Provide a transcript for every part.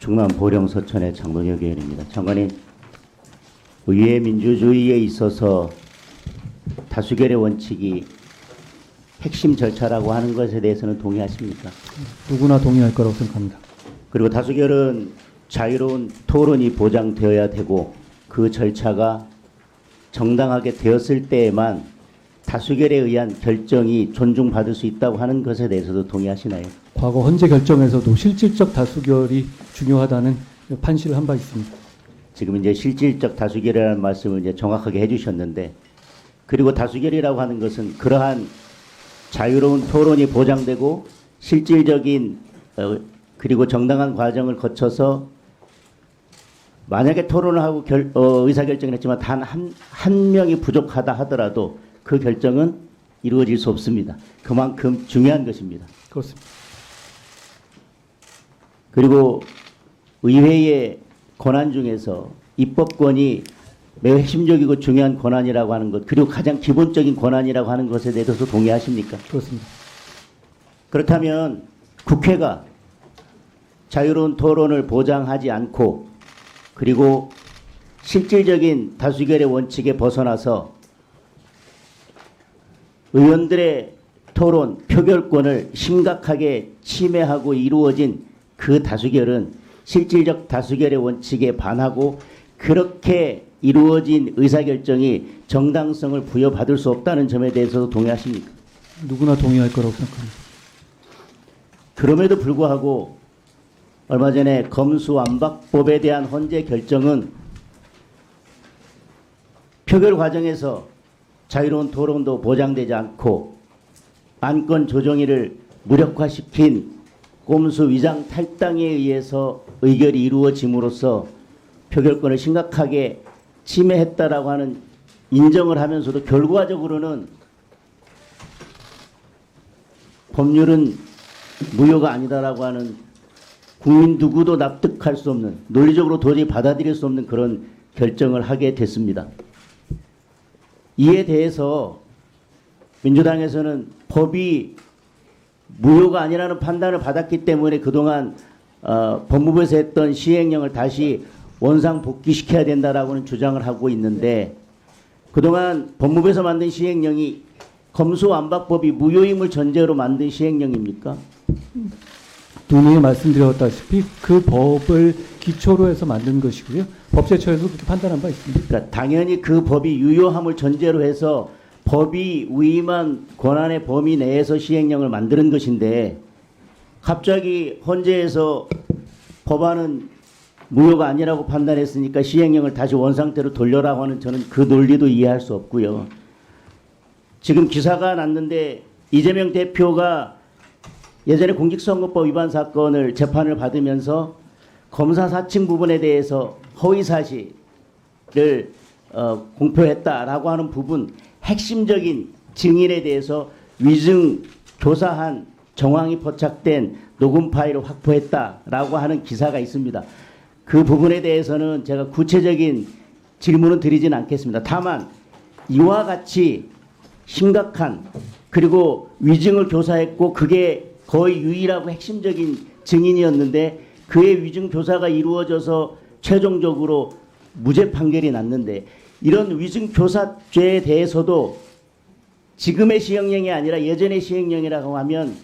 충남 보령 서천의 장동혁 의원입니다. 장관님, 의회 민주주의에 있어서 다수결의 원칙이 핵심 절차라고 하는 것에 대해서는 동의하십니까? 누구나 동의할 거라고 생각합니다. 그리고 다수결은 자유로운 토론이 보장되어야 되고 그 절차가 정당하게 되었을 때에만 다수결에 의한 결정이 존중받을 수 있다고 하는 것에 대해서도 동의하시나요? 과거 헌재 결정에서도 실질적 다수결이 중요하다는 판시를 한 바 있습니다. 지금 이제 실질적 다수결이라는 말씀을 이제 정확하게 해주셨는데, 그리고 다수결이라고 하는 것은 그러한 자유로운 토론이 보장되고 실질적인 그리고 정당한 과정을 거쳐서 만약에 토론을 하고 의사결정을 했지만 단 한 명이 부족하다 하더라도 그 결정은 이루어질 수 없습니다. 그만큼 중요한 것입니다. 그렇습니다. 그리고 의회의 권한 중에서 입법권이 매우 핵심적이고 중요한 권한이라고 하는 것, 그리고 가장 기본적인 권한이라고 하는 것에 대해서 동의하십니까? 그렇습니다. 그렇다면 국회가 자유로운 토론을 보장하지 않고 그리고 실질적인 다수결의 원칙에 벗어나서 의원들의 토론, 표결권을 심각하게 침해하고 이루어진 그 다수결은 실질적 다수결의 원칙에 반하고 그렇게 이루어진 의사결정이 정당성을 부여받을 수 없다는 점에 대해서도 동의하십니까? 누구나 동의할 거라고 생각합니다. 그럼에도 불구하고 얼마 전에 검수완박법에 대한 헌재 결정은 표결 과정에서 자유로운 토론도 보장되지 않고 안건 조정위를 무력화시킨 꼼수 위장 탈당에 의해서 의결이 이루어짐으로써 표결권을 심각하게 침해했다라고 하는 인정을 하면서도 결과적으로는 법률은 무효가 아니다라고 하는 국민 누구도 납득할 수 없는, 논리적으로 도저히 받아들일 수 없는 그런 결정을 하게 됐습니다. 이에 대해서 민주당에서는 법이 무효가 아니라는 판단을 받았기 때문에 그동안 법무부에서 했던 시행령을 다시 원상 복귀시켜야 된다라고는 주장을 하고 있는데, 그동안 법무부에서 만든 시행령이 검수완박법이 무효임을 전제로 만든 시행령입니까? 분명히 말씀드렸다시피 그 법을 기초로 해서 만든 것이고요. 법제처에서 그렇게 판단한 바 있습니다. 그러니까 당연히 그 법이 유효함을 전제로 해서 법이 위임한 권한의 범위 내에서 시행령을 만드는 것인데, 갑자기 헌재에서 법안은 무효가 아니라고 판단했으니까 시행령을 다시 원상태로 돌려라고 하는, 저는 그 논리도 이해할 수 없고요. 지금 기사가 났는데 이재명 대표가 예전에 공직선거법 위반 사건을 재판을 받으면서 검사 사칭 부분에 대해서 허위사실을 공표했다라고 하는 부분, 핵심적인 증인에 대해서 위증 교사한 정황이 포착된 녹음 파일을 확보했다라고 하는 기사가 있습니다. 그 부분에 대해서는 제가 구체적인 질문은 드리진 않겠습니다. 다만 이와 같이 심각한, 그리고 위증을 교사했고 그게 거의 유일하고 핵심적인 증인이었는데 그의 위증 교사가 이루어져서 최종적으로 무죄 판결이 났는데, 이런 위증 교사죄에 대해서도 지금의 시행령이 아니라 예전의 시행령이라고 하면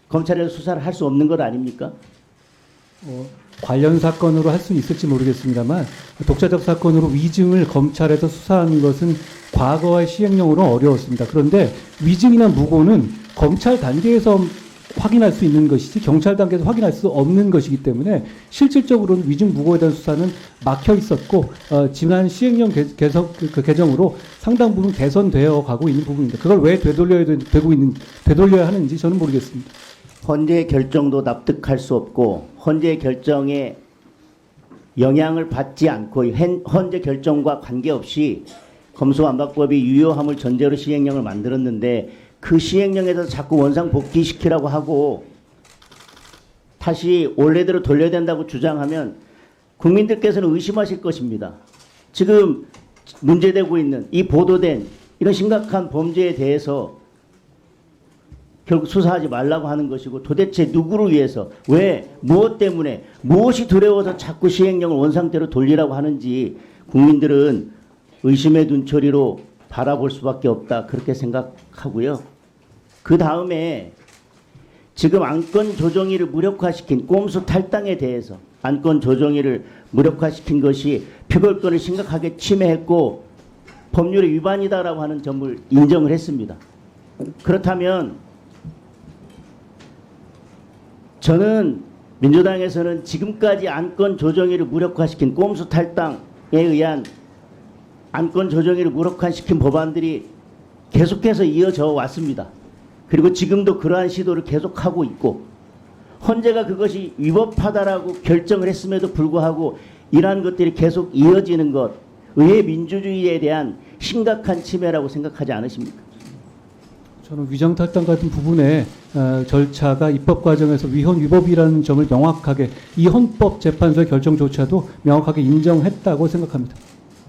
검찰에서 수사를 할 수 없는 것 아닙니까? 관련 사건으로 할 수는 있을지 모르겠습니다만 독자적 사건으로 위증을 검찰에서 수사하는 것은 과거의 시행령으로는 어려웠습니다. 그런데 위증이나 무고는 검찰 단계에서 확인할 수 있는 것이지 경찰 단계에서 확인할 수 없는 것이기 때문에 실질적으로는 위증 무고에 대한 수사는 막혀 있었고 지난 시행령 개정으로 상당 부분 개선되어 가고 있는 부분입니다. 그걸 왜 되돌려야 하는지 저는 모르겠습니다. 헌재 결정도 납득할 수 없고 헌재 결정에 영향을 받지 않고 헌재 결정과 관계없이 검수완박법이 유효함을 전제로 시행령을 만들었는데, 그 시행령에서 자꾸 원상 복귀시키라고 하고 다시 원래대로 돌려야 된다고 주장하면 국민들께서는 의심하실 것입니다. 지금 문제되고 있는 이 보도된 이런 심각한 범죄에 대해서 결국 수사하지 말라고 하는 것이고 도대체 누구를 위해서 왜 무엇 때문에 무엇이 두려워서 자꾸 시행령을 원상태로 돌리라고 하는지 국민들은 의심의 눈초리로 바라볼 수밖에 없다 그렇게 생각하고요. 그 다음에 지금 안건 조정위를 무력화시킨 꼼수 탈당에 대해서 안건 조정위를 무력화시킨 것이 표결권을 심각하게 침해했고 법률의 위반이다라고 하는 점을 인정을 했습니다. 그렇다면 저는 민주당에서는 지금까지 안건 조정위를 무력화시킨 꼼수 탈당에 의한 안건 조정위를 무력화시킨 법안들이 계속해서 이어져 왔습니다. 그리고 지금도 그러한 시도를 계속하고 있고 헌재가 그것이 위법하다라고 결정을 했음에도 불구하고 이러한 것들이 계속 이어지는 것 의회 민주주의에 대한 심각한 침해라고 생각하지 않으십니까? 저는 위정탈당 같은 부분의 절차가 입법 과정에서 위헌 위법이라는 점을 명확하게 이 헌법재판소의 결정조차도 명확하게 인정했다고 생각합니다.